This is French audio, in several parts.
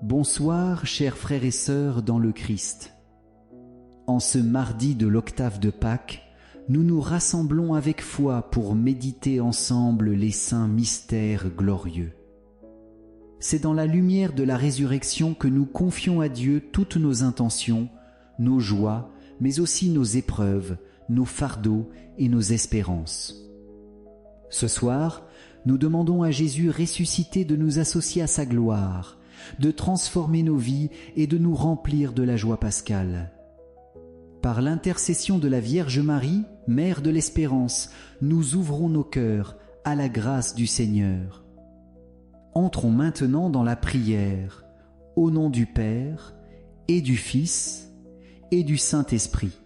Bonsoir, chers frères et sœurs dans le Christ. En ce mardi de l'octave de Pâques, nous nous rassemblons avec foi pour méditer ensemble les saints mystères glorieux. C'est dans la lumière de la résurrection que nous confions à Dieu toutes nos intentions, nos joies, mais aussi nos épreuves, nos fardeaux et nos espérances. Ce soir, nous demandons à Jésus ressuscité de nous associer à sa gloire, de transformer nos vies et de nous remplir de la joie pascale. Par l'intercession de la Vierge Marie, Mère de l'Espérance, nous ouvrons nos cœurs à la grâce du Seigneur. Entrons maintenant dans la prière, au nom du Père, et du Fils, et du Saint-Esprit.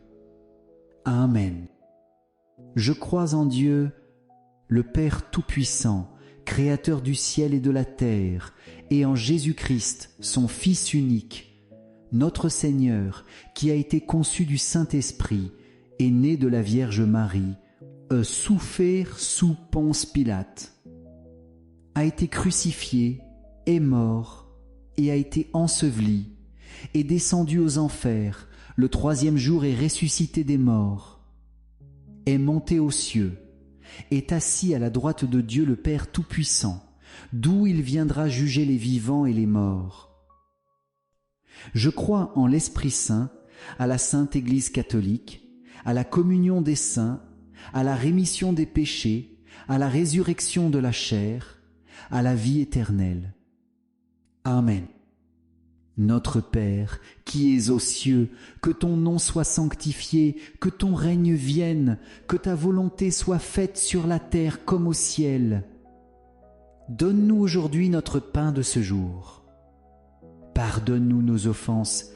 Amen. Je crois en Dieu, le Père Tout-Puissant, Créateur du ciel et de la terre, et en Jésus-Christ, son Fils unique, notre Seigneur, qui a été conçu du Saint-Esprit, et né de la Vierge Marie, souffert sous Ponce Pilate, a été crucifié, est mort, et a été enseveli, est descendu aux enfers, le troisième jour est ressuscité des morts, est monté aux cieux, est assis à la droite de Dieu le Père Tout-Puissant, d'où il viendra juger les vivants et les morts. Je crois en l'Esprit Saint, à la Sainte Église catholique, à la communion des saints, à la rémission des péchés, à la résurrection de la chair, à la vie éternelle. Amen. Notre Père, qui es aux cieux, que ton nom soit sanctifié, que ton règne vienne, que ta volonté soit faite sur la terre comme au ciel. Donne-nous aujourd'hui notre pain de ce jour. Pardonne-nous nos offenses,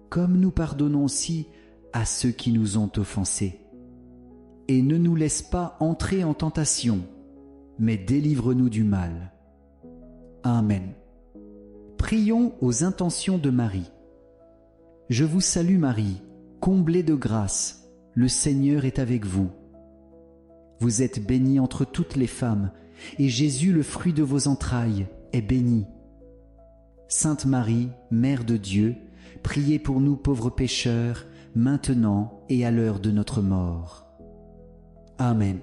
comme nous pardonnons aussi à ceux qui nous ont offensés. Et ne nous laisse pas entrer en tentation, mais délivre-nous du mal. Amen. Prions aux intentions de Marie. Je vous salue Marie, comblée de grâce, le Seigneur est avec vous. Vous êtes bénie entre toutes les femmes, et Jésus, le fruit de vos entrailles, est béni. Sainte Marie, Mère de Dieu, priez pour nous pauvres pécheurs, maintenant et à l'heure de notre mort. Amen.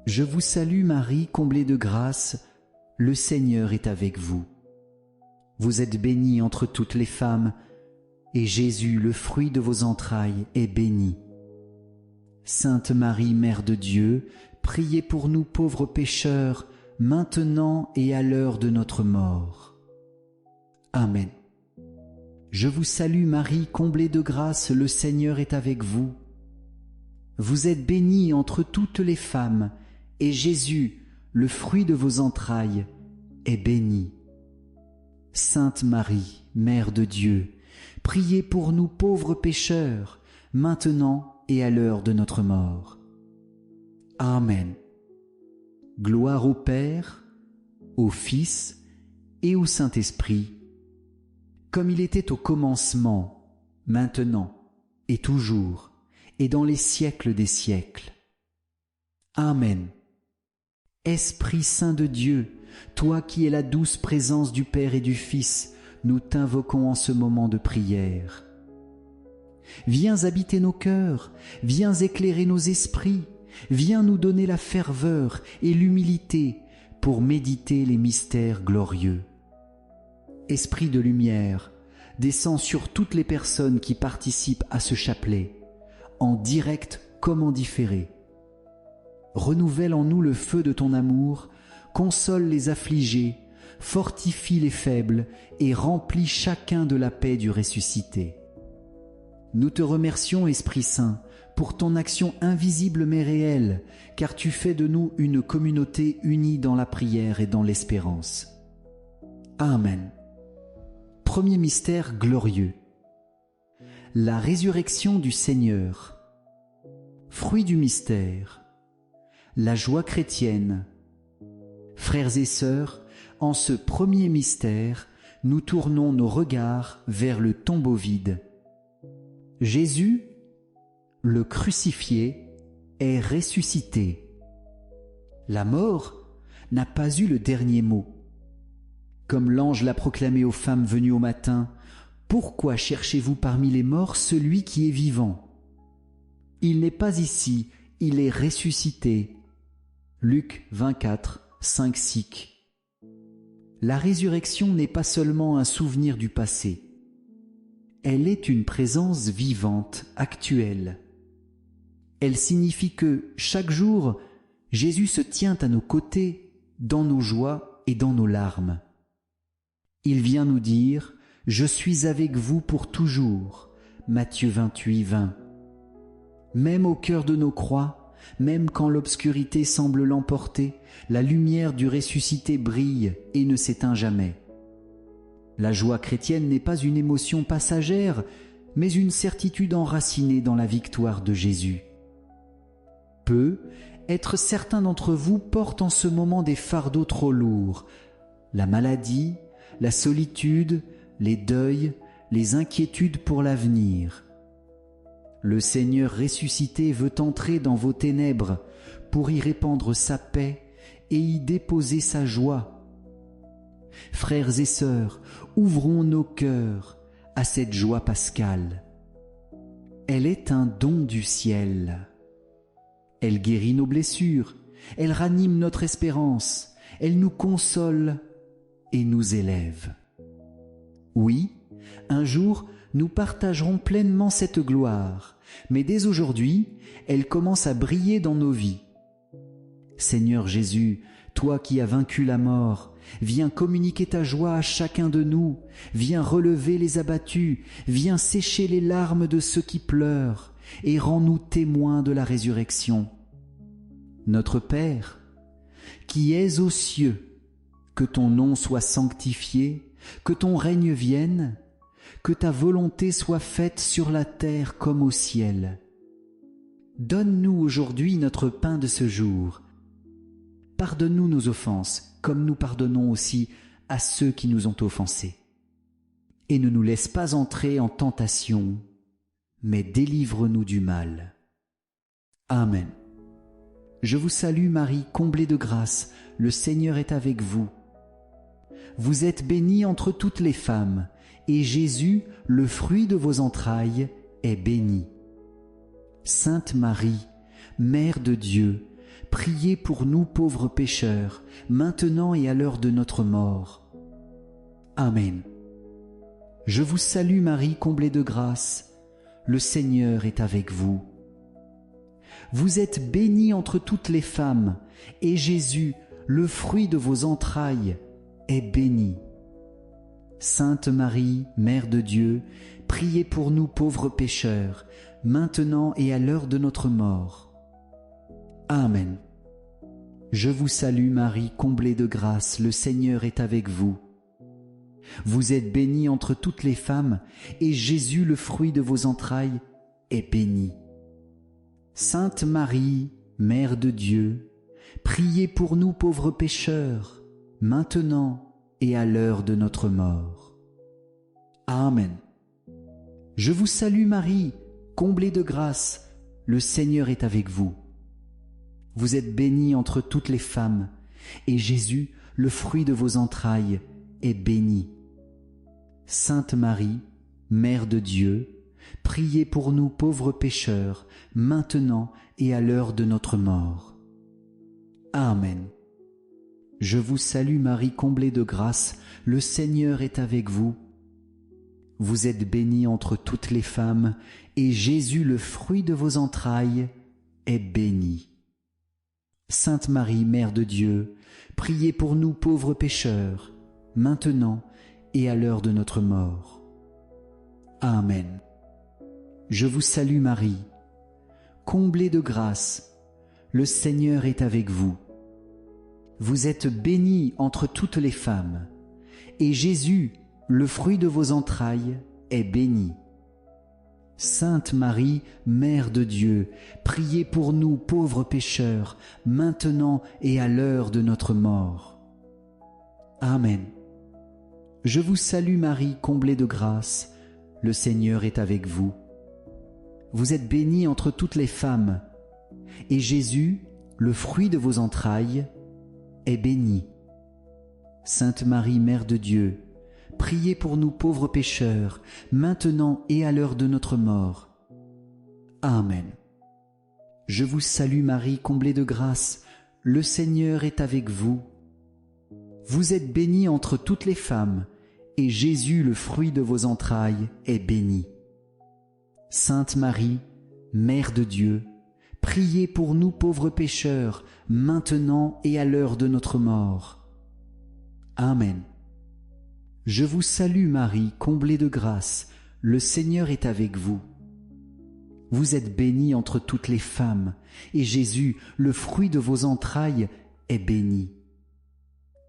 Je vous salue Marie, comblée de grâce, le Seigneur est avec vous. Vous êtes bénie entre toutes les femmes, et Jésus, le fruit de vos entrailles, est béni. Sainte Marie, Mère de Dieu, priez pour nous pauvres pécheurs, maintenant et à l'heure de notre mort. Amen. Je vous salue Marie, comblée de grâce, le Seigneur est avec vous. Vous êtes bénie entre toutes les femmes, et Jésus, le fruit de vos entrailles, est béni. Sainte Marie, Mère de Dieu, priez pour nous pauvres pécheurs, maintenant et à l'heure de notre mort. Amen. Gloire au Père, au Fils et au Saint-Esprit, comme il était au commencement, maintenant et toujours, et dans les siècles des siècles. Amen. Esprit Saint de Dieu, toi qui es la douce présence du Père et du Fils, nous t'invoquons en ce moment de prière. Viens habiter nos cœurs, viens éclairer nos esprits, viens nous donner la ferveur et l'humilité pour méditer les mystères glorieux. Esprit de lumière, descends sur toutes les personnes qui participent à ce chapelet, en direct comme en différé. Renouvelle en nous le feu de ton amour, console les affligés, fortifie les faibles et remplis chacun de la paix du ressuscité. Nous te remercions, Esprit Saint, pour ton action invisible mais réelle, car tu fais de nous une communauté unie dans la prière et dans l'espérance. Amen. Premier mystère glorieux. La résurrection du Seigneur. Fruit du mystère. La joie chrétienne. Frères et sœurs, en ce premier mystère, nous tournons nos regards vers le tombeau vide. Jésus, le crucifié, est ressuscité. La mort n'a pas eu le dernier mot. Comme l'ange l'a proclamé aux femmes venues au matin, pourquoi cherchez-vous parmi les morts celui qui est vivant? Il n'est pas ici, il est ressuscité. Luc 24, 5-6. La résurrection n'est pas seulement un souvenir du passé. Elle est une présence vivante, actuelle. Elle signifie que, chaque jour, Jésus se tient à nos côtés, dans nos joies et dans nos larmes. Il vient nous dire « Je suis avec vous pour toujours » Matthieu 28, 20. Même au cœur de nos croix, même quand l'obscurité semble l'emporter, la lumière du ressuscité brille et ne s'éteint jamais. La joie chrétienne n'est pas une émotion passagère, mais une certitude enracinée dans la victoire de Jésus. Être certains d'entre vous portent en ce moment des fardeaux trop lourds, la maladie, la solitude, les deuils, les inquiétudes pour l'avenir. Le Seigneur ressuscité veut entrer dans vos ténèbres pour y répandre sa paix et y déposer sa joie. Frères et sœurs, ouvrons nos cœurs à cette joie pascale. Elle est un don du ciel. Elle guérit nos blessures, elle ranime notre espérance, elle nous console et nous élève. Oui, un jour, nous partagerons pleinement cette gloire, mais dès aujourd'hui, elle commence à briller dans nos vies. Seigneur Jésus, toi qui as vaincu la mort, viens communiquer ta joie à chacun de nous, viens relever les abattus, viens sécher les larmes de ceux qui pleurent, et rends-nous témoins de la résurrection. Notre Père, qui es aux cieux, que ton nom soit sanctifié, que ton règne vienne, que ta volonté soit faite sur la terre comme au ciel. Donne-nous aujourd'hui notre pain de ce jour. Pardonne-nous nos offenses, comme nous pardonnons aussi à ceux qui nous ont offensés. Et ne nous laisse pas entrer en tentation, mais délivre-nous du mal. Amen. Je vous salue Marie, comblée de grâce, le Seigneur est avec vous. Vous êtes bénie entre toutes les femmes, et Jésus, le fruit de vos entrailles, est béni. Sainte Marie, Mère de Dieu, priez pour nous pauvres pécheurs, maintenant et à l'heure de notre mort. Amen. Je vous salue Marie, comblée de grâce, le Seigneur est avec vous. Vous êtes bénie entre toutes les femmes, et Jésus, le fruit de vos entrailles, est béni. Sainte Marie, Mère de Dieu, priez pour nous pauvres pécheurs, maintenant et à l'heure de notre mort. Amen. Je vous salue Marie, comblée de grâce, le Seigneur est avec vous. Vous êtes bénie entre toutes les femmes, et Jésus, le fruit de vos entrailles, est béni. Sainte Marie, Mère de Dieu, priez pour nous pauvres pécheurs, maintenant et à l'heure de notre mort. Amen. Je vous salue Marie, comblée de grâce, le Seigneur est avec vous. Vous êtes bénie entre toutes les femmes, et Jésus, le fruit de vos entrailles, est béni. Sainte Marie, Mère de Dieu, priez pour nous pauvres pécheurs, maintenant et à l'heure de notre mort. Amen. Je vous salue Marie, comblée de grâce, le Seigneur est avec vous. Vous êtes bénie entre toutes les femmes, et Jésus, le fruit de vos entrailles, est béni. Sainte Marie, Mère de Dieu, priez pour nous pauvres pécheurs, maintenant et à l'heure de notre mort. Amen. Je vous salue Marie, comblée de grâce, le Seigneur est avec vous. Vous êtes bénie entre toutes les femmes, et Jésus, le fruit de vos entrailles, est béni. Sainte Marie, Mère de Dieu, priez pour nous pauvres pécheurs, maintenant et à l'heure de notre mort. Amen. Je vous salue Marie, comblée de grâce, le Seigneur est avec vous. Vous êtes bénie entre toutes les femmes, et Jésus, le fruit de vos entrailles, est béni. Sainte Marie, Mère de Dieu, priez pour nous pauvres pécheurs, maintenant et à l'heure de notre mort. Amen. Je vous salue Marie, comblée de grâce, le Seigneur est avec vous. Vous êtes bénie entre toutes les femmes, et Jésus, le fruit de vos entrailles, est béni. Sainte Marie, Mère de Dieu, priez pour nous pauvres pécheurs, maintenant et à l'heure de notre mort. Amen. Je vous salue Marie, comblée de grâce, le Seigneur est avec vous. Vous êtes bénie entre toutes les femmes, et Jésus, le fruit de vos entrailles, est béni.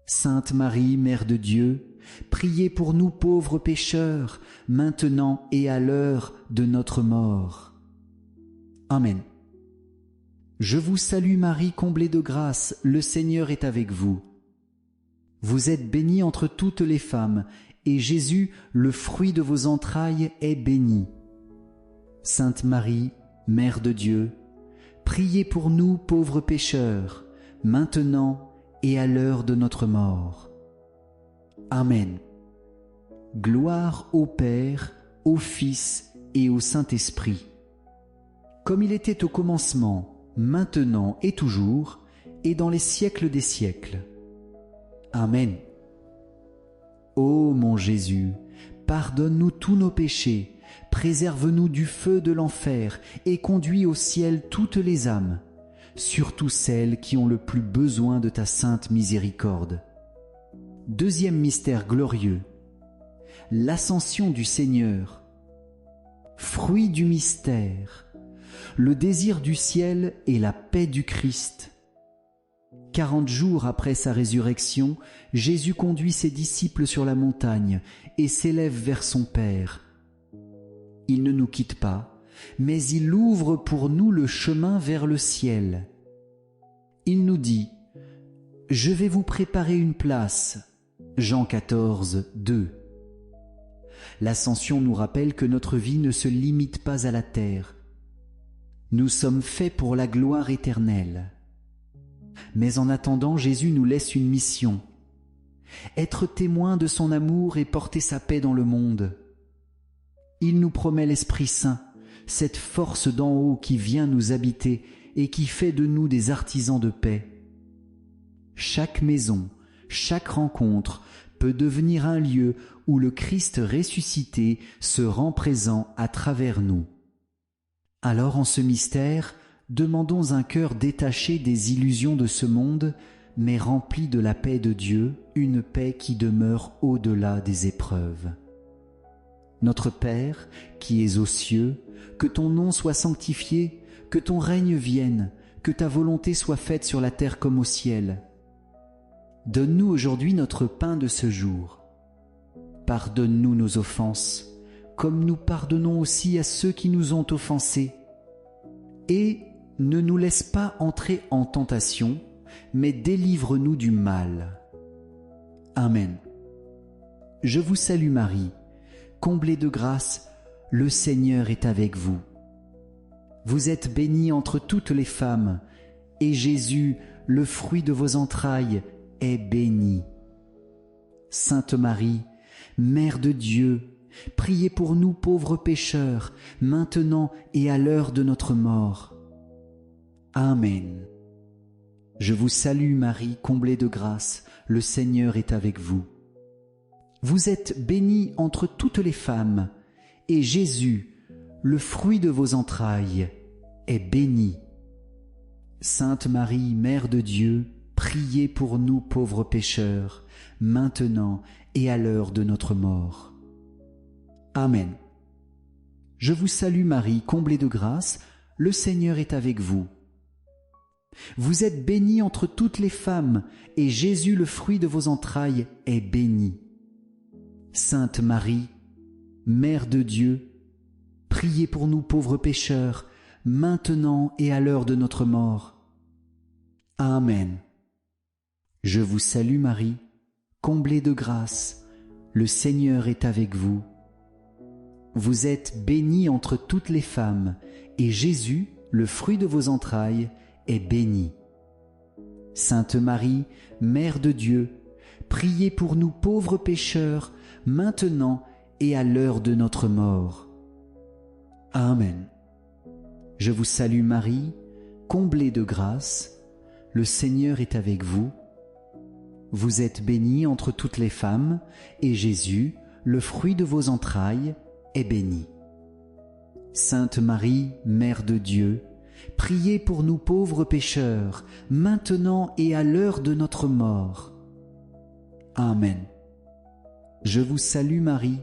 Sainte Marie, Mère de Dieu, priez pour nous pauvres pécheurs, maintenant et à l'heure de notre mort. Amen. Je vous salue Marie, comblée de grâce, le Seigneur est avec vous. Vous êtes bénie entre toutes les femmes, et Jésus, le fruit de vos entrailles, est béni. Sainte Marie, Mère de Dieu, priez pour nous pauvres pécheurs, maintenant et à l'heure de notre mort. Amen. Gloire au Père, au Fils et au Saint-Esprit, comme il était au commencement, maintenant et toujours, et dans les siècles des siècles. Amen. Ô mon Jésus, pardonne-nous tous nos péchés, préserve-nous du feu de l'enfer et conduis au ciel toutes les âmes, surtout celles qui ont le plus besoin de ta sainte miséricorde. Deuxième mystère glorieux, l'ascension du Seigneur. Fruit du mystère, le désir du ciel et la paix du Christ. 40 jours après sa résurrection, Jésus conduit ses disciples sur la montagne et s'élève vers son Père. Il ne nous quitte pas, mais il ouvre pour nous le chemin vers le ciel. Il nous dit « Je vais vous préparer une place » Jean 14, 2. L'ascension nous rappelle que notre vie ne se limite pas à la terre. Nous sommes faits pour la gloire éternelle. Mais en attendant, Jésus nous laisse une mission. Être témoin de son amour et porter sa paix dans le monde. Il nous promet l'Esprit Saint, cette force d'en haut qui vient nous habiter et qui fait de nous des artisans de paix. Chaque maison, chaque rencontre peut devenir un lieu où le Christ ressuscité se rend présent à travers nous. Alors en ce mystère, demandons un cœur détaché des illusions de ce monde, mais rempli de la paix de Dieu, une paix qui demeure au-delà des épreuves. Notre Père, qui es aux cieux, que ton nom soit sanctifié, que ton règne vienne, que ta volonté soit faite sur la terre comme au ciel. Donne-nous aujourd'hui notre pain de ce jour. Pardonne-nous nos offenses, comme nous pardonnons aussi à ceux qui nous ont offensés. Et ne nous laisse pas entrer en tentation, mais délivre-nous du mal. Amen. Je vous salue Marie, comblée de grâce, le Seigneur est avec vous. Vous êtes bénie entre toutes les femmes, et Jésus, le fruit de vos entrailles, est béni. Sainte Marie, Mère de Dieu, priez pour nous pauvres pécheurs, maintenant et à l'heure de notre mort. Amen. Je vous salue Marie, comblée de grâce, le Seigneur est avec vous. Vous êtes bénie entre toutes les femmes, et Jésus, le fruit de vos entrailles, est béni. Sainte Marie, Mère de Dieu, priez pour nous pauvres pécheurs, maintenant et à l'heure de notre mort. Amen. Je vous salue Marie, comblée de grâce, le Seigneur est avec vous. Vous êtes bénie entre toutes les femmes, et Jésus, le fruit de vos entrailles, est béni. Sainte Marie, Mère de Dieu, priez pour nous pauvres pécheurs, maintenant et à l'heure de notre mort. Amen. Je vous salue Marie, comblée de grâce, le Seigneur est avec vous. Vous êtes bénie entre toutes les femmes, et Jésus, le fruit de vos entrailles, est béni. Sainte Marie, Mère de Dieu, priez pour nous pauvres pécheurs, maintenant et à l'heure de notre mort. Amen. Je vous salue Marie, comblée de grâce, le Seigneur est avec vous. Vous êtes bénie entre toutes les femmes, et Jésus, le fruit de vos entrailles, est béni. Sainte Marie, Mère de Dieu, priez pour nous pauvres pécheurs, maintenant et à l'heure de notre mort. Amen. Je vous salue Marie,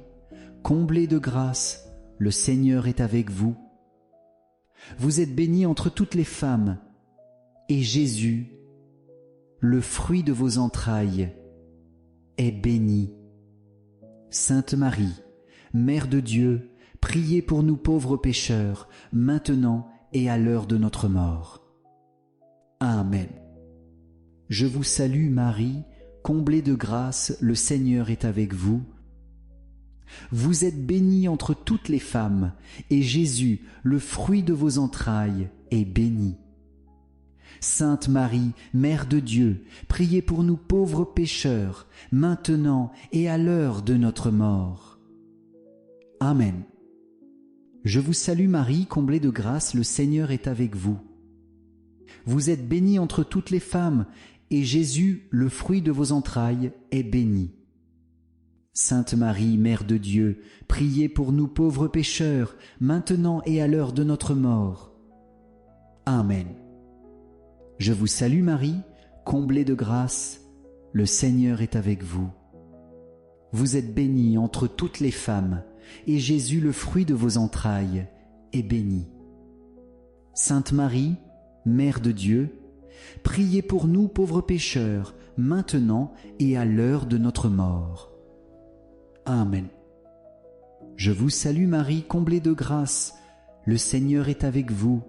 comblée de grâce, le Seigneur est avec vous. Vous êtes bénie entre toutes les femmes, et Jésus, le fruit de vos entrailles, est béni. Sainte Marie, Mère de Dieu, priez pour nous pauvres pécheurs, maintenant et à l'heure de notre mort. Amen. Je vous salue Marie, comblée de grâce, le Seigneur est avec vous. Vous êtes bénie entre toutes les femmes, et Jésus, le fruit de vos entrailles, est béni. Sainte Marie, Mère de Dieu, priez pour nous pauvres pécheurs, maintenant et à l'heure de notre mort. Amen. Je vous salue Marie, comblée de grâce, le Seigneur est avec vous. Vous êtes bénie entre toutes les femmes, et Jésus, le fruit de vos entrailles, est béni. Sainte Marie, Mère de Dieu, priez pour nous pauvres pécheurs, maintenant et à l'heure de notre mort. Amen. Je vous salue Marie, comblée de grâce, le Seigneur est avec vous. Vous êtes bénie entre toutes les femmes, et Jésus, le fruit de vos entrailles, est béni. Sainte Marie, Mère de Dieu, priez pour nous pauvres pécheurs, maintenant et à l'heure de notre mort. Amen. Je vous salue Marie, comblée de grâce, le Seigneur est avec vous.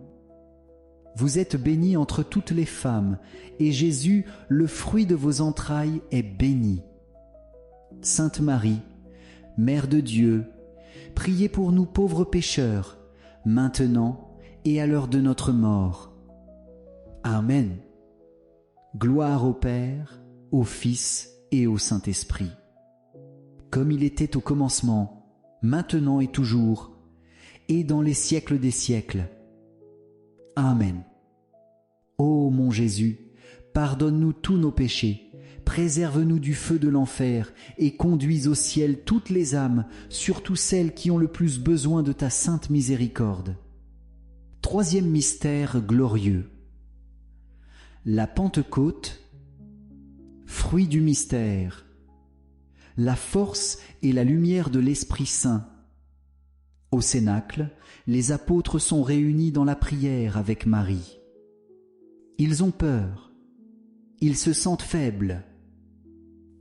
Vous êtes bénie entre toutes les femmes, et Jésus, le fruit de vos entrailles, est béni. Sainte Marie, Mère de Dieu, priez pour nous pauvres pécheurs, maintenant et à l'heure de notre mort. Amen. Gloire au Père, au Fils et au Saint-Esprit, comme il était au commencement, maintenant et toujours, et dans les siècles des siècles. Amen. Ô mon Jésus, pardonne-nous tous nos péchés, préserve-nous du feu de l'enfer et conduis au ciel toutes les âmes, surtout celles qui ont le plus besoin de ta sainte miséricorde. Troisième mystère glorieux. La Pentecôte, fruit du mystère. La force et la lumière de l'Esprit Saint. Au Cénacle, les apôtres sont réunis dans la prière avec Marie. Ils ont peur, ils se sentent faibles.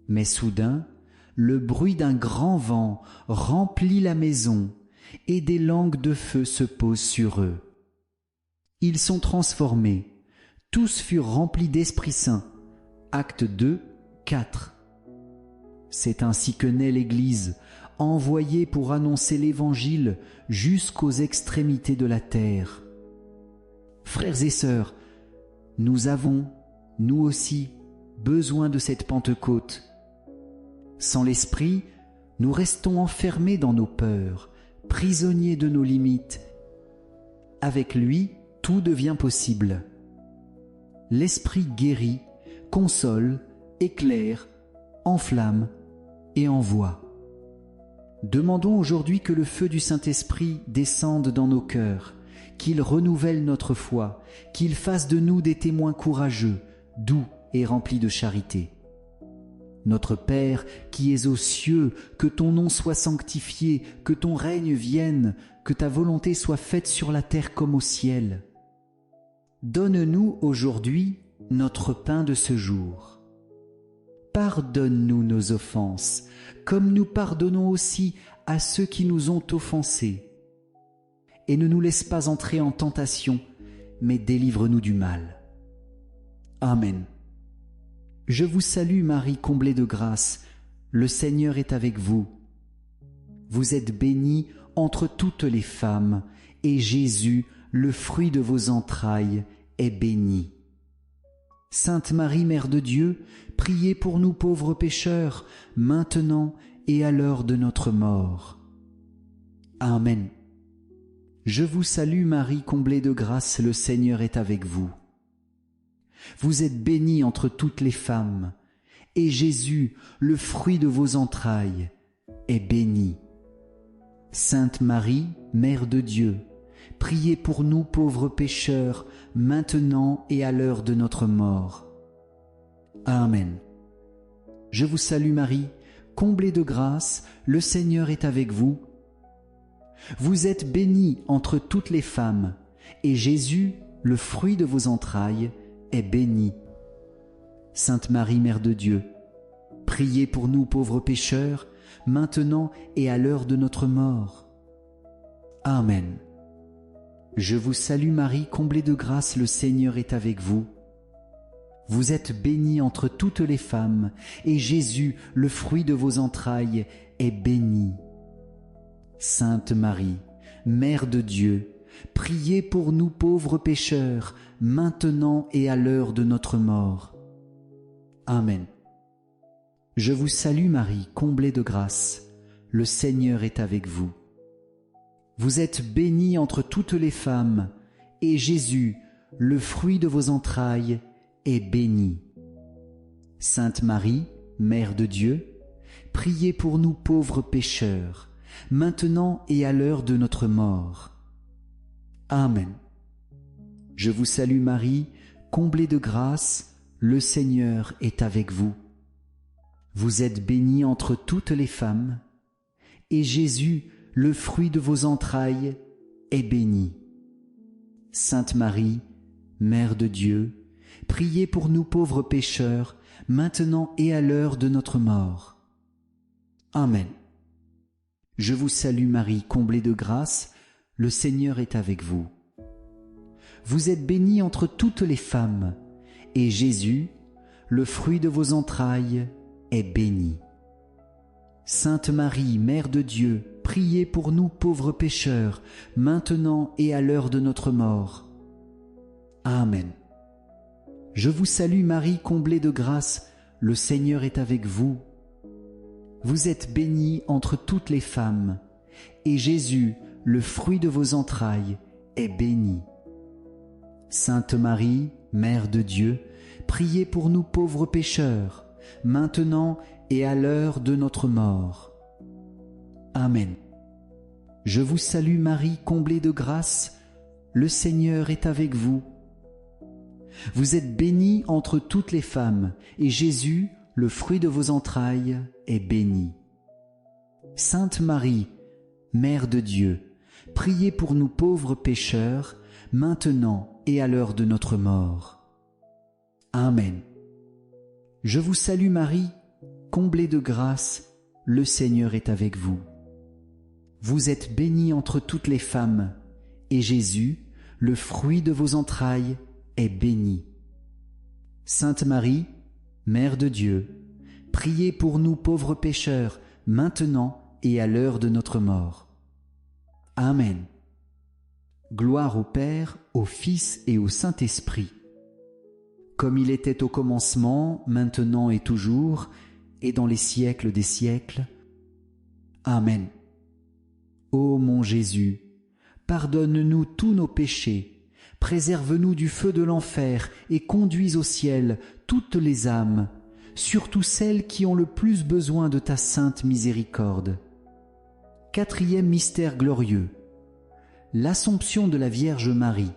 Mais soudain, le bruit d'un grand vent remplit la maison et des langues de feu se posent sur eux. Ils sont transformés, tous furent remplis d'Esprit Saint. Actes 2, 4. C'est ainsi que naît l'Église, envoyée pour annoncer l'Évangile jusqu'aux extrémités de la terre. Frères et sœurs, nous avons, nous aussi, besoin de cette Pentecôte. Sans l'Esprit, nous restons enfermés dans nos peurs, prisonniers de nos limites. Avec lui, tout devient possible. L'Esprit guérit, console, éclaire, enflamme et envoie. Demandons aujourd'hui que le feu du Saint-Esprit descende dans nos cœurs, qu'il renouvelle notre foi, qu'il fasse de nous des témoins courageux, doux et remplis de charité. Notre Père qui es aux cieux, que ton nom soit sanctifié, que ton règne vienne, que ta volonté soit faite sur la terre comme au ciel. Donne-nous aujourd'hui notre pain de ce jour. Pardonne-nous nos offenses, comme nous pardonnons aussi à ceux qui nous ont offensés. Et ne nous laisse pas entrer en tentation, mais délivre-nous du mal. Amen. Je vous salue Marie, comblée de grâce, le Seigneur est avec vous. Vous êtes bénie entre toutes les femmes, et Jésus, le fruit de vos entrailles, est béni. Sainte Marie, Mère de Dieu, priez pour nous pauvres pécheurs, maintenant et à l'heure de notre mort. Amen. Je vous salue Marie, comblée de grâce, le Seigneur est avec vous. Vous êtes bénie entre toutes les femmes, et Jésus, le fruit de vos entrailles, est béni. Sainte Marie, Mère de Dieu, priez pour nous pauvres pécheurs, maintenant et à l'heure de notre mort. Amen. Je vous salue Marie, comblée de grâce, le Seigneur est avec vous. Vous êtes bénie entre toutes les femmes, et Jésus, le fruit de vos entrailles, est béni. Sainte Marie, Mère de Dieu, priez pour nous pauvres pécheurs, maintenant et à l'heure de notre mort. Amen. Je vous salue Marie, comblée de grâce, le Seigneur est avec vous. Vous êtes bénie entre toutes les femmes, et Jésus, le fruit de vos entrailles, est béni. Sainte Marie, Mère de Dieu, priez pour nous pauvres pécheurs, maintenant et à l'heure de notre mort. Amen. Je vous salue Marie, comblée de grâce, le Seigneur est avec vous. Vous êtes bénie entre toutes les femmes, et Jésus, le fruit de vos entrailles, est béni. Sainte Marie, Mère de Dieu, priez pour nous pauvres pécheurs, maintenant et à l'heure de notre mort. Amen. Je vous salue Marie, comblée de grâce, le Seigneur est avec vous. Vous êtes bénie entre toutes les femmes, et Jésus, le fruit de vos entrailles, est béni. Sainte Marie, Mère de Dieu, priez pour nous pauvres pécheurs, maintenant et à l'heure de notre mort. Amen. Je vous salue Marie, comblée de grâce, le Seigneur est avec vous. Vous êtes bénie entre toutes les femmes, et Jésus, le fruit de vos entrailles, est béni. Sainte Marie, Mère de Dieu, priez pour nous pauvres pécheurs, maintenant et à l'heure de notre mort. Amen. Je vous salue Marie, comblée de grâce, le Seigneur est avec vous. Vous êtes bénie entre toutes les femmes, et Jésus, le fruit de vos entrailles, est béni. Sainte Marie, Mère de Dieu, priez pour nous pauvres pécheurs, maintenant et à l'heure de notre mort. Amen. Je vous salue Marie, comblée de grâce, le Seigneur est avec vous. Vous êtes bénie entre toutes les femmes, et Jésus, le fruit de vos entrailles, est béni. Sainte Marie, Mère de Dieu, priez pour nous pauvres pécheurs, maintenant et à l'heure de notre mort. Amen. Je vous salue Marie, comblée de grâce, le Seigneur est avec vous. Vous êtes bénie entre toutes les femmes, et Jésus, le fruit de vos entrailles, est béni. Sainte Marie, Mère de Dieu, priez pour nous pauvres pécheurs, maintenant et à l'heure de notre mort. Amen. Gloire au Père, au Fils et au Saint-Esprit, comme il était au commencement, maintenant et toujours, et dans les siècles des siècles. Amen. Ô mon Jésus, pardonne-nous tous nos péchés, préserve-nous du feu de l'enfer et conduis au ciel toutes les âmes, surtout celles qui ont le plus besoin de ta sainte miséricorde. Quatrième mystère glorieux, l'Assomption de la Vierge Marie.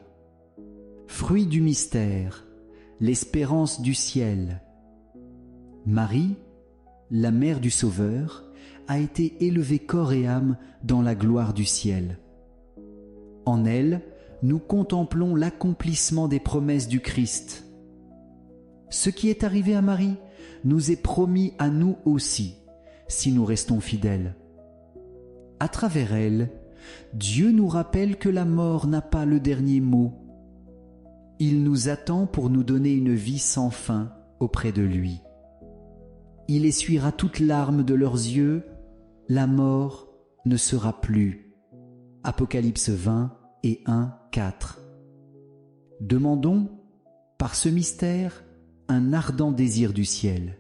Fruit du mystère, l'espérance du ciel. Marie, la mère du Sauveur, a été élevée corps et âme dans la gloire du ciel. En elle, nous contemplons l'accomplissement des promesses du Christ. Ce qui est arrivé à Marie nous est promis à nous aussi, si nous restons fidèles. À travers elle, Dieu nous rappelle que la mort n'a pas le dernier mot. Il nous attend pour nous donner une vie sans fin auprès de lui. Il essuiera toute larme de leurs yeux, la mort ne sera plus. Apocalypse 20 et 1, 4. Demandons, par ce mystère, un ardent désir du ciel.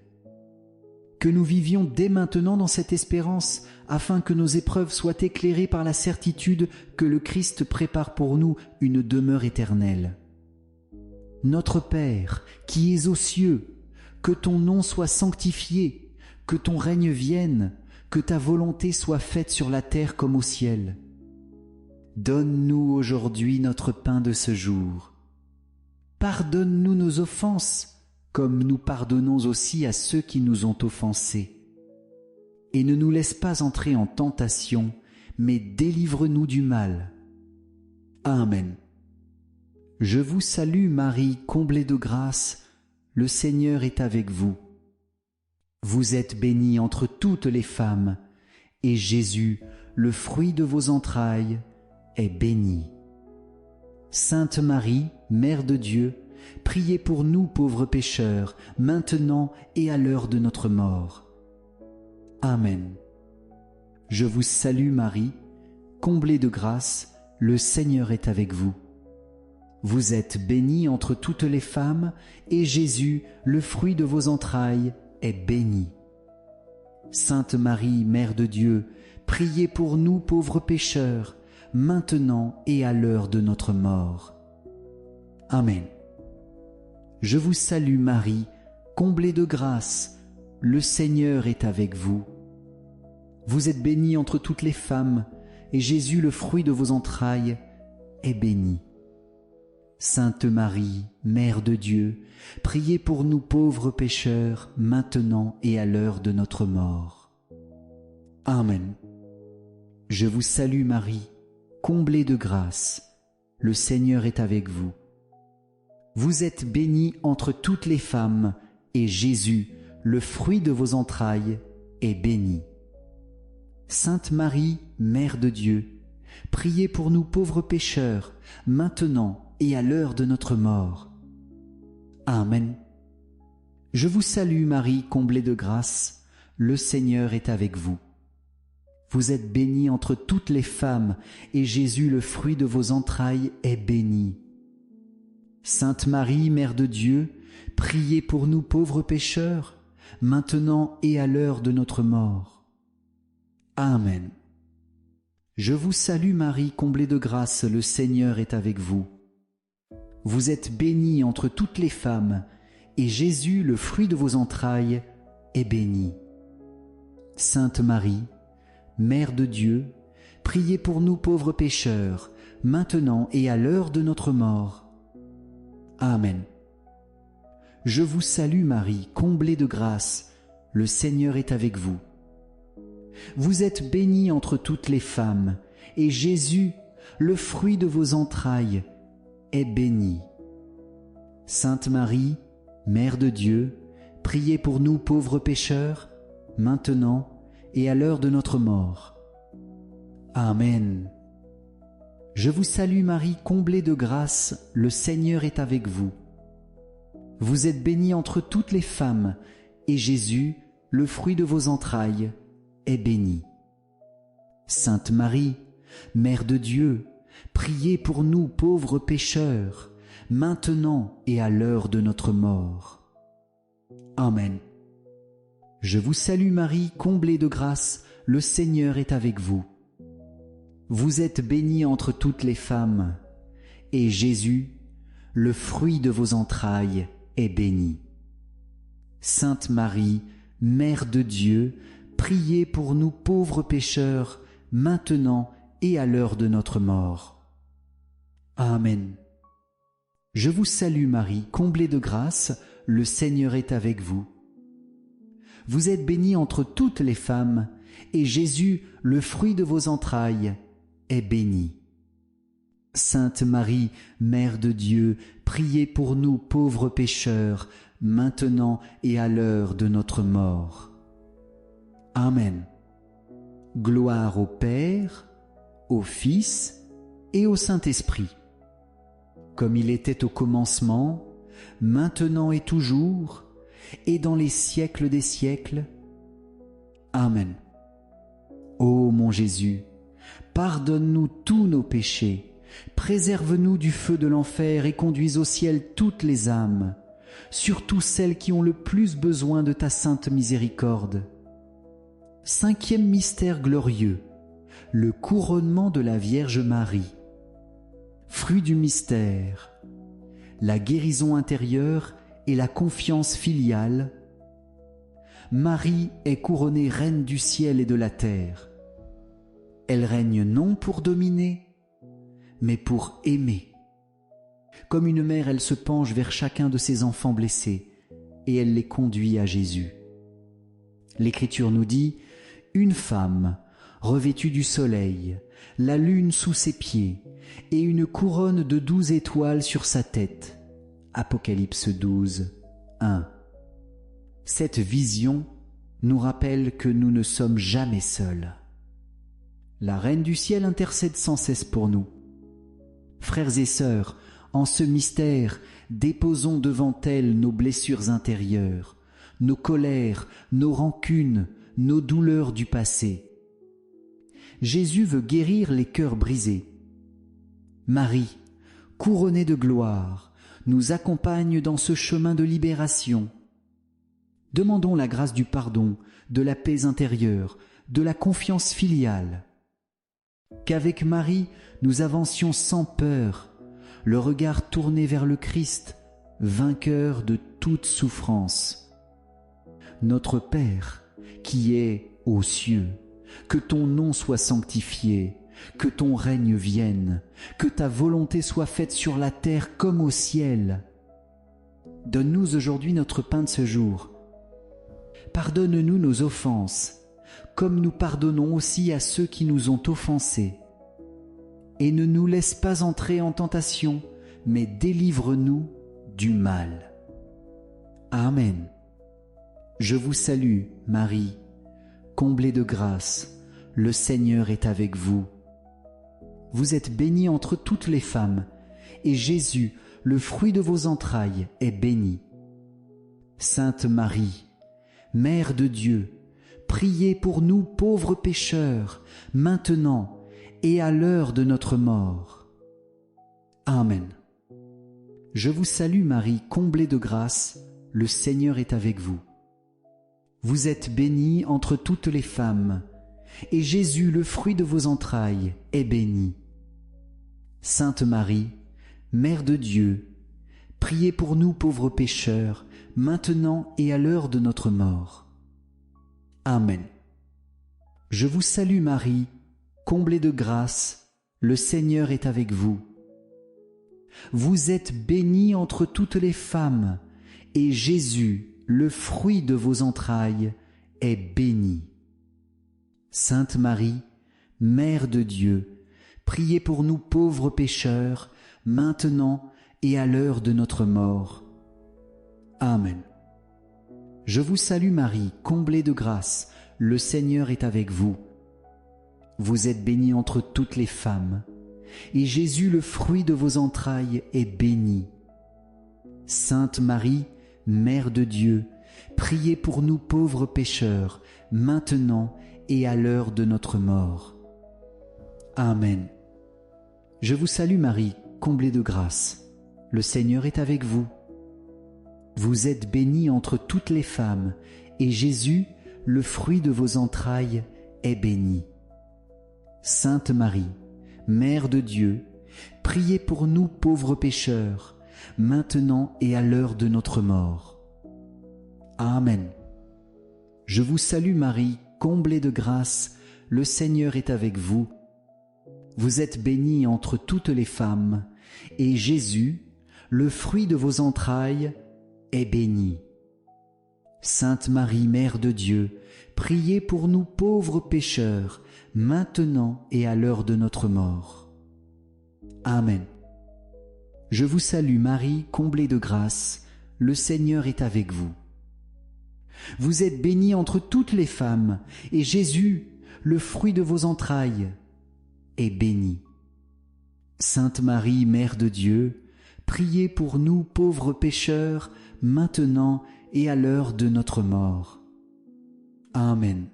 Que nous vivions dès maintenant dans cette espérance, afin que nos épreuves soient éclairées par la certitude que le Christ prépare pour nous une demeure éternelle. Notre Père, qui es aux cieux, que ton nom soit sanctifié, que ton règne vienne, que ta volonté soit faite sur la terre comme au ciel. Donne-nous aujourd'hui notre pain de ce jour. Pardonne-nous nos offenses, comme nous pardonnons aussi à ceux qui nous ont offensés. Et ne nous laisse pas entrer en tentation, mais délivre-nous du mal. Amen. Je vous salue Marie, comblée de grâce, le Seigneur est avec vous. Vous êtes bénie entre toutes les femmes, et Jésus, le fruit de vos entrailles, est béni. Sainte Marie, Mère de Dieu, priez pour nous pauvres pécheurs, maintenant et à l'heure de notre mort. Amen. Je vous salue Marie, comblée de grâce, le Seigneur est avec vous. Vous êtes bénie entre toutes les femmes, et Jésus, le fruit de vos entrailles, est béni. Sainte Marie, Mère de Dieu, priez pour nous pauvres pécheurs, maintenant et à l'heure de notre mort. Amen. Je vous salue Marie, comblée de grâce, le Seigneur est avec vous. Vous êtes bénie entre toutes les femmes, et Jésus, le fruit de vos entrailles, est béni. Sainte Marie, Mère de Dieu, priez pour nous pauvres pécheurs, maintenant et à l'heure de notre mort. Amen. Je vous salue Marie, comblée de grâce, le Seigneur est avec vous. Vous êtes bénie entre toutes les femmes, et Jésus, le fruit de vos entrailles, est béni. Sainte Marie, Mère de Dieu, priez pour nous pauvres pécheurs, maintenant et à l'heure de notre mort. Amen. Je vous salue Marie, comblée de grâce, le Seigneur est avec vous. Vous êtes bénie entre toutes les femmes, et Jésus, le fruit de vos entrailles, est béni. Sainte Marie, Mère de Dieu, priez pour nous pauvres pécheurs, maintenant et à l'heure de notre mort. Amen. Je vous salue Marie, comblée de grâce, le Seigneur est avec vous. Vous êtes bénie entre toutes les femmes, et Jésus, le fruit de vos entrailles, est béni. Sainte Marie, Mère de Dieu, priez pour nous pauvres pécheurs, maintenant et à l'heure de notre mort. Amen. Je vous salue Marie, comblée de grâce, le Seigneur est avec vous. Vous êtes bénie entre toutes les femmes, et Jésus, le fruit de vos entrailles, est béni. Sainte Marie, Mère de Dieu, priez pour nous pauvres pécheurs, maintenant et à l'heure de notre mort. Amen. Je vous salue Marie, comblée de grâce, le Seigneur est avec vous. Vous êtes bénie entre toutes les femmes, et Jésus, le fruit de vos entrailles, est béni. Sainte Marie, Mère de Dieu, priez pour nous pauvres pécheurs, maintenant et à l'heure de notre mort. Amen. Je vous salue Marie, comblée de grâce, le Seigneur est avec vous. Vous êtes bénie entre toutes les femmes, et Jésus, le fruit de vos entrailles, est béni. Sainte Marie, Mère de Dieu, priez pour nous pauvres pécheurs, maintenant et à l'heure de notre mort. Amen. Je vous salue Marie, comblée de grâce, le Seigneur est avec vous. Vous êtes bénie entre toutes les femmes, et Jésus, le fruit de vos entrailles, est béni. Sainte Marie, Mère de Dieu, priez pour nous pauvres pécheurs, maintenant et à l'heure de notre mort. Amen. Gloire au Père, au Fils et au Saint-Esprit, comme il était au commencement, maintenant et toujours, et dans les siècles des siècles. Amen. Ô mon Jésus, pardonne-nous tous nos péchés, préserve-nous du feu de l'enfer et conduis au ciel toutes les âmes, surtout celles qui ont le plus besoin de ta sainte miséricorde. Cinquième mystère glorieux, le couronnement de la Vierge Marie. Fruit du mystère, la guérison intérieure et la confiance filiale. Marie est couronnée reine du ciel et de la terre. Elle règne non pour dominer, mais pour aimer. Comme une mère, elle se penche vers chacun de ses enfants blessés et elle les conduit à Jésus. L'Écriture nous dit « Une femme, revêtue du soleil, la lune sous ses pieds et une couronne de 12 étoiles sur sa tête. » Apocalypse 12, 1. Cette vision nous rappelle que nous ne sommes jamais seuls. La Reine du ciel intercède sans cesse pour nous. Frères et sœurs, en ce mystère, déposons devant elle nos blessures intérieures, nos colères, nos rancunes, nos douleurs du passé. Jésus veut guérir les cœurs brisés. Marie, couronnée de gloire, nous accompagne dans ce chemin de libération. Demandons la grâce du pardon, de la paix intérieure, de la confiance filiale. Qu'avec Marie, nous avancions sans peur, le regard tourné vers le Christ, vainqueur de toute souffrance. Notre Père, qui es aux cieux, que ton nom soit sanctifié, que ton règne vienne, que ta volonté soit faite sur la terre comme au ciel. Donne-nous aujourd'hui notre pain de ce jour. Pardonne-nous nos offenses, comme nous pardonnons aussi à ceux qui nous ont offensés. Et ne nous laisse pas entrer en tentation, mais délivre-nous du mal. Amen. Je vous salue, Marie, comblée de grâce, le Seigneur est avec vous. Vous êtes bénie entre toutes les femmes, et Jésus, le fruit de vos entrailles, est béni. Sainte Marie, Mère de Dieu, priez pour nous pauvres pécheurs, maintenant et à l'heure de notre mort. Amen. Je vous salue Marie, comblée de grâce, le Seigneur est avec vous. Vous êtes bénie entre toutes les femmes, et Jésus, le fruit de vos entrailles, est béni. Sainte Marie, Mère de Dieu, priez pour nous pauvres pécheurs, maintenant et à l'heure de notre mort. Amen. Je vous salue Marie, comblée de grâce, le Seigneur est avec vous. Vous êtes bénie entre toutes les femmes, et Jésus, le fruit de vos entrailles, est béni. Sainte Marie, Mère de Dieu, priez pour nous pauvres pécheurs, maintenant et à l'heure de notre mort. Amen. Je vous salue Marie, comblée de grâce, le Seigneur est avec vous. Vous êtes bénie entre toutes les femmes, et Jésus, le fruit de vos entrailles, est béni. Sainte Marie, Mère de Dieu, priez pour nous pauvres pécheurs, maintenant et à l'heure de notre mort. Amen. Je vous salue Marie, comblée de grâce, le Seigneur est avec vous. Vous êtes bénie entre toutes les femmes, et Jésus, le fruit de vos entrailles, est béni. Sainte Marie, Mère de Dieu, priez pour nous pauvres pécheurs, maintenant et à l'heure de notre mort. Amen. Je vous salue Marie, comblée de grâce, le Seigneur est avec vous. Vous êtes bénie entre toutes les femmes, et Jésus, le fruit de vos entrailles, est béni. Sainte Marie, Mère de Dieu, priez pour nous pauvres pécheurs, maintenant et à l'heure de notre mort. Amen. Je vous salue Marie, comblée de grâce, le Seigneur est avec vous. Vous êtes bénie entre toutes les femmes, et Jésus, le fruit de vos entrailles, est béni. Sainte Marie, Mère de Dieu, priez pour nous pauvres pécheurs, maintenant et à l'heure de notre mort. Amen.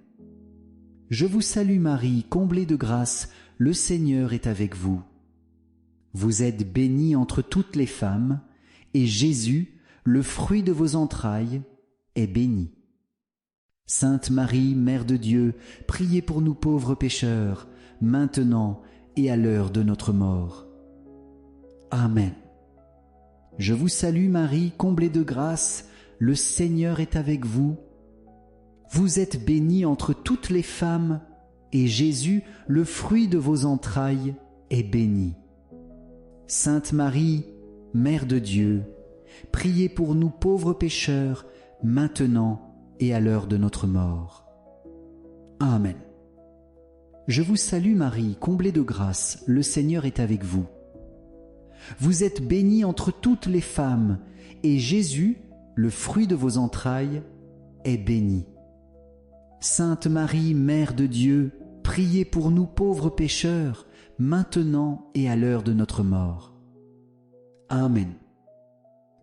Je vous salue Marie, comblée de grâce, le Seigneur est avec vous. Vous êtes bénie entre toutes les femmes, et Jésus, le fruit de vos entrailles est béni. Sainte Marie, Mère de Dieu, priez pour nous pauvres pécheurs, maintenant et à l'heure de notre mort. Amen. Je vous salue Marie, comblée de grâce, le Seigneur est avec vous. Vous êtes bénie entre toutes les femmes, et Jésus, le fruit de vos entrailles, est béni. Sainte Marie, Mère de Dieu, priez pour nous pauvres pécheurs, maintenant et à l'heure de notre mort. Amen. Je vous salue Marie, comblée de grâce, le Seigneur est avec vous. Vous êtes bénie entre toutes les femmes, et Jésus, le fruit de vos entrailles, est béni. Sainte Marie, Mère de Dieu, priez pour nous pauvres pécheurs, maintenant et à l'heure de notre mort. Amen.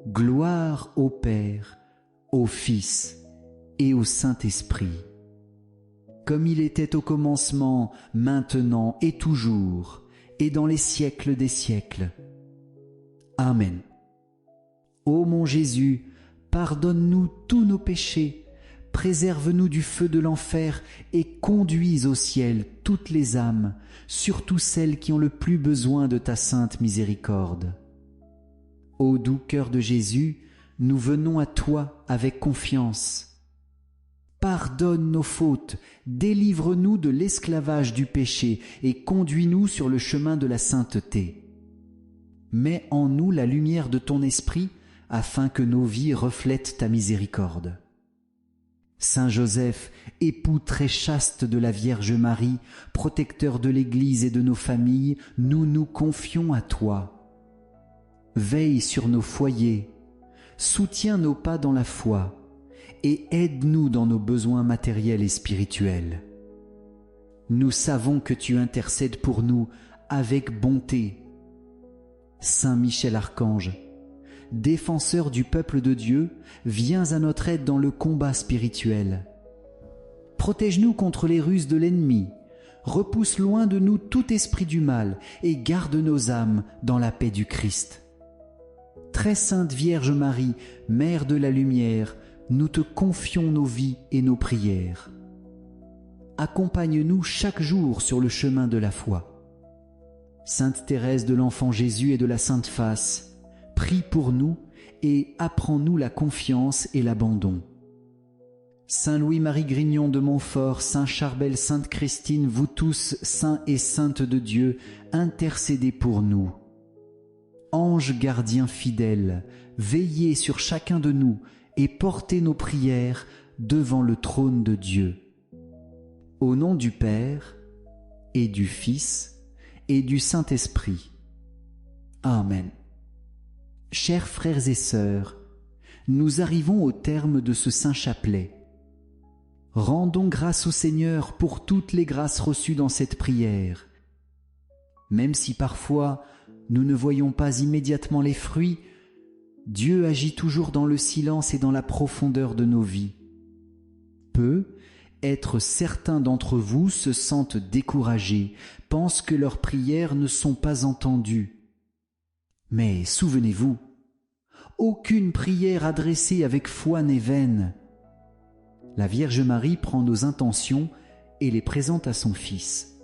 Gloire au Père, au Fils et au Saint-Esprit, comme il était au commencement, maintenant et toujours, et dans les siècles des siècles. Amen. Ô mon Jésus, pardonne-nous tous nos péchés, préserve-nous du feu de l'enfer et conduis au ciel toutes les âmes, surtout celles qui ont le plus besoin de ta sainte miséricorde. Ô doux cœur de Jésus, nous venons à toi avec confiance. Pardonne nos fautes, délivre-nous de l'esclavage du péché et conduis-nous sur le chemin de la sainteté. Mets en nous la lumière de ton esprit afin que nos vies reflètent ta miséricorde. Saint Joseph, époux très chaste de la Vierge Marie, protecteur de l'Église et de nos familles, nous nous confions à toi. Veille sur nos foyers, soutiens nos pas dans la foi et aide-nous dans nos besoins matériels et spirituels. Nous savons que tu intercèdes pour nous avec bonté. Saint Michel Archange, défenseur du peuple de Dieu, viens à notre aide dans le combat spirituel. Protège-nous contre les ruses de l'ennemi, repousse loin de nous tout esprit du mal et garde nos âmes dans la paix du Christ. Très sainte Vierge Marie, Mère de la Lumière, nous te confions nos vies et nos prières. Accompagne-nous chaque jour sur le chemin de la foi. Sainte Thérèse de l'Enfant Jésus et de la Sainte Face, prie pour nous et apprends-nous la confiance et l'abandon. Saint Louis-Marie Grignon de Montfort, Saint Charbel, Sainte Christine, vous tous, saints et saintes de Dieu, intercédez pour nous. Anges gardiens fidèles, veillez sur chacun de nous et portez nos prières devant le trône de Dieu. Au nom du Père et du Fils et du Saint-Esprit. Amen. Chers frères et sœurs, nous arrivons au terme de ce saint chapelet. Rendons grâce au Seigneur pour toutes les grâces reçues dans cette prière. Même si parfois nous ne voyons pas immédiatement les fruits, Dieu agit toujours dans le silence et dans la profondeur de nos vies. Être certains d'entre vous se sentent découragés, pensent que leurs prières ne sont pas entendues. Mais souvenez-vous, aucune prière adressée avec foi n'est vaine. La Vierge Marie prend nos intentions et les présente à son Fils.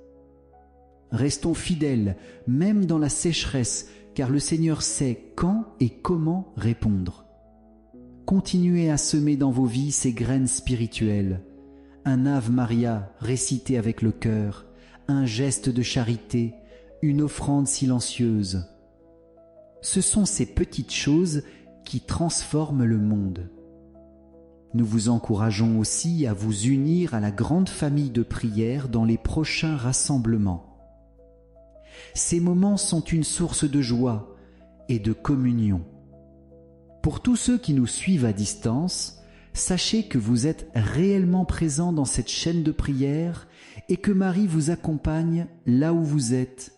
Restons fidèles, même dans la sécheresse, car le Seigneur sait quand et comment répondre. Continuez à semer dans vos vies ces graines spirituelles. Un Ave Maria récité avec le cœur, un geste de charité, une offrande silencieuse. Ce sont ces petites choses qui transforment le monde. Nous vous encourageons aussi à vous unir à la grande famille de prière dans les prochains rassemblements. Ces moments sont une source de joie et de communion. Pour tous ceux qui nous suivent à distance, sachez que vous êtes réellement présents dans cette chaîne de prière et que Marie vous accompagne là où vous êtes.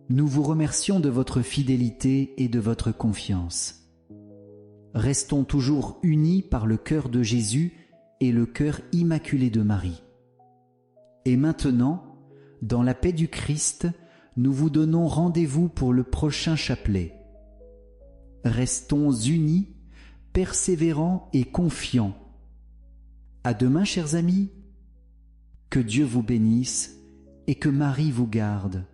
Nous vous remercions de votre fidélité et de votre confiance. Restons toujours unis par le cœur de Jésus et le cœur immaculé de Marie. Et maintenant, dans la paix du Christ, nous vous donnons rendez-vous pour le prochain chapelet. restons unis, persévérants et confiants. À demain, chers amis. Que Dieu vous bénisse et que Marie vous garde.